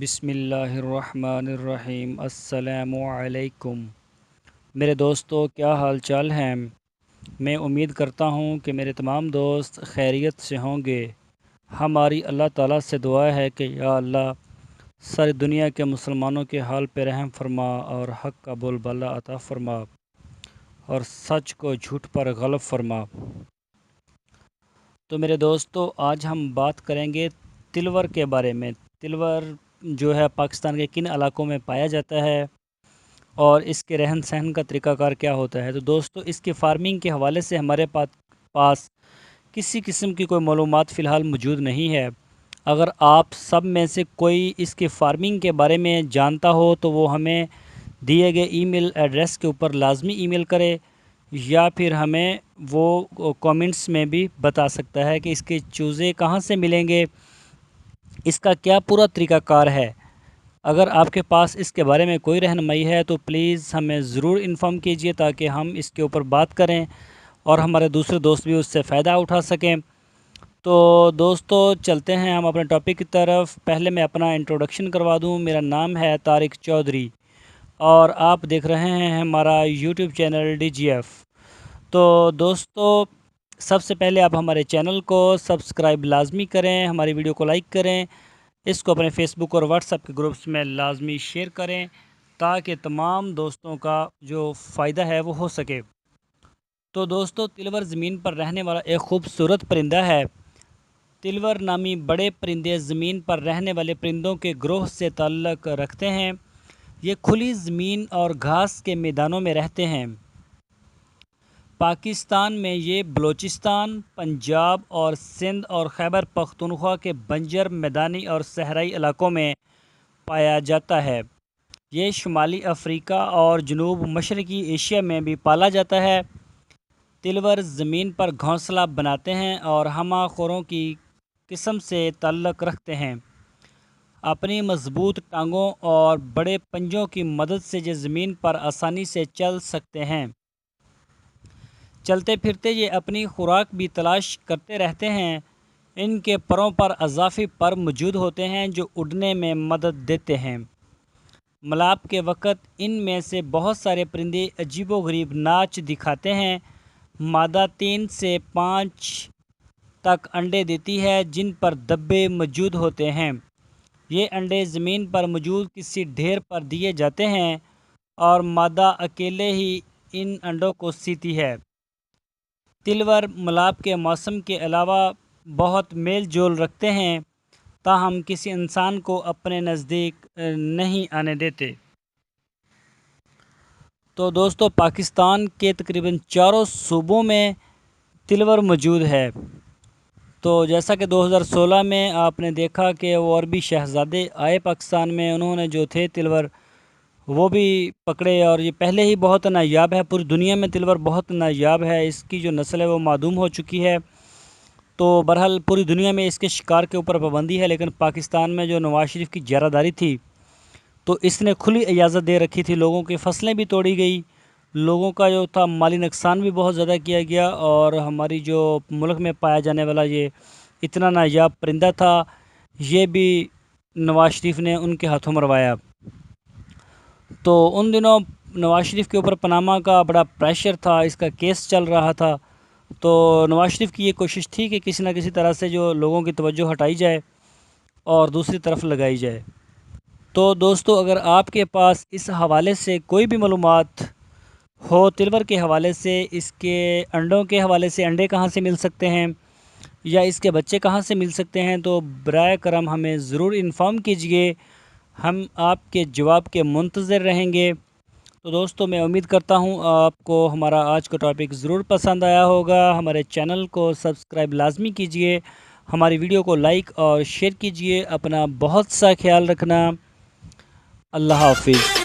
بسم اللہ الرحمن الرحیم۔ السلام علیکم میرے دوستو، کیا حال چال ہیں؟ میں امید کرتا ہوں کہ میرے تمام دوست خیریت سے ہوں گے۔ ہماری اللہ تعالیٰ سے دعا ہے کہ یا اللہ ساری دنیا کے مسلمانوں کے حال پہ رحم فرما اور حق کا بول بالا عطا فرما اور سچ کو جھوٹ پر غلب فرما۔ تو میرے دوستو، آج ہم بات کریں گے تلور کے بارے میں۔ تلور جو ہے پاکستان کے کن علاقوں میں پایا جاتا ہے اور اس کے رہن سہن کا طریقہ کار کیا ہوتا ہے۔ تو دوستو، اس کی فارمنگ کے حوالے سے ہمارے پاس کسی قسم کی کوئی معلومات فی الحال موجود نہیں ہے۔ اگر آپ سب میں سے کوئی اس کی فارمنگ کے بارے میں جانتا ہو تو وہ ہمیں دیے گئے ای میل ایڈریس کے اوپر لازمی ای میل کرے، یا پھر ہمیں وہ کومنٹس میں بھی بتا سکتا ہے کہ اس کے چوزے کہاں سے ملیں گے، اس کا کیا پورا طریقہ کار ہے۔ اگر آپ کے پاس اس کے بارے میں کوئی رہنمائی ہے تو پلیز ہمیں ضرور انفارم کیجئے تاکہ ہم اس کے اوپر بات کریں اور ہمارے دوسرے دوست بھی اس سے فائدہ اٹھا سکیں۔ تو دوستو، چلتے ہیں ہم اپنے ٹاپک کی طرف۔ پہلے میں اپنا انٹروڈکشن کروا دوں۔ میرا نام ہے طارق چودھری اور آپ دیکھ رہے ہیں ہمارا YouTube channel D G F. تو دوستو، سب سے پہلے آپ ہمارے چینل کو سبسکرائب لازمی کریں، ہماری ویڈیو کو لائک کریں، اس کو اپنے فیس بک اور واٹس ایپ کے گروپس میں لازمی شیئر کریں تاکہ تمام دوستوں کا جو فائدہ ہے وہ ہو سکے۔ تو دوستو، تلور زمین پر رہنے والا ایک خوبصورت پرندہ ہے۔ تلور نامی بڑے پرندے زمین پر رہنے والے پرندوں کے گروہ سے تعلق رکھتے ہیں۔ یہ کھلی زمین اور گھاس کے میدانوں میں رہتے ہیں۔ پاکستان میں یہ بلوچستان، پنجاب اور سندھ اور خیبر پختونخوا کے بنجر میدانی اور صحرائی علاقوں میں پایا جاتا ہے۔ یہ شمالی افریقہ اور جنوب مشرقی ایشیا میں بھی پالا جاتا ہے۔ تلور زمین پر گھونسلہ بناتے ہیں اور ہمہ خوروں کی قسم سے تعلق رکھتے ہیں۔ اپنی مضبوط ٹانگوں اور بڑے پنجوں کی مدد سے یہ زمین پر آسانی سے چل سکتے ہیں۔ چلتے پھرتے یہ اپنی خوراک بھی تلاش کرتے رہتے ہیں۔ ان کے پروں پر اضافی پر موجود ہوتے ہیں جو اڑنے میں مدد دیتے ہیں۔ ملاپ کے وقت ان میں سے بہت سارے پرندے عجیب و غریب ناچ دکھاتے ہیں۔ مادہ 3 سے 5 تک انڈے دیتی ہے جن پر دبے موجود ہوتے ہیں۔ یہ انڈے زمین پر موجود کسی ڈھیر پر دیے جاتے ہیں اور مادہ اکیلے ہی ان انڈوں کو سیتی ہے۔ تلور ملاپ کے موسم کے علاوہ بہت میل جول رکھتے ہیں، تاہم کسی انسان کو اپنے نزدیک نہیں آنے دیتے۔ تو دوستو، پاکستان کے تقریباً چاروں صوبوں میں تلور موجود ہے۔ تو جیسا کہ 2016 میں آپ نے دیکھا کہ اور بھی شہزادے آئے پاکستان میں، انہوں نے جو تھے تلور وہ بھی پکڑے، اور یہ پہلے ہی بہت نایاب ہے۔ پوری دنیا میں تلور بہت نایاب ہے، اس کی جو نسل ہے وہ معدوم ہو چکی ہے۔ تو بہرحال پوری دنیا میں اس کے شکار کے اوپر پابندی ہے، لیکن پاکستان میں جو نواز شریف کی جارحداری تھی تو اس نے کھلی اجازت دے رکھی تھی، لوگوں کی فصلیں بھی توڑی گئی، لوگوں کا جو تھا مالی نقصان بھی بہت زیادہ کیا گیا، اور ہماری جو ملک میں پایا جانے والا یہ اتنا نایاب پرندہ تھا یہ بھی نواز شریف نے ان کے ہاتھوں مروایا۔ تو ان دنوں نواز شریف کے اوپر پاناما کا بڑا پریشر تھا، اس کا کیس چل رہا تھا، تو نواز شریف کی یہ کوشش تھی کہ کسی نہ کسی طرح سے جو لوگوں کی توجہ ہٹائی جائے اور دوسری طرف لگائی جائے۔ تو دوستو، اگر آپ کے پاس اس حوالے سے کوئی بھی معلومات ہو، تلور کے حوالے سے، اس کے انڈوں کے حوالے سے، انڈے کہاں سے مل سکتے ہیں یا اس کے بچے کہاں سے مل سکتے ہیں، تو برائے کرم ہمیں ضرور انفارم کیجئے، ہم آپ کے جواب کے منتظر رہیں گے۔ تو دوستو، میں امید کرتا ہوں آپ کو ہمارا آج کا ٹاپک ضرور پسند آیا ہوگا۔ ہمارے چینل کو سبسکرائب لازمی کیجئے، ہماری ویڈیو کو لائک اور شیئر کیجئے۔ اپنا بہت سا خیال رکھنا۔ اللہ حافظ۔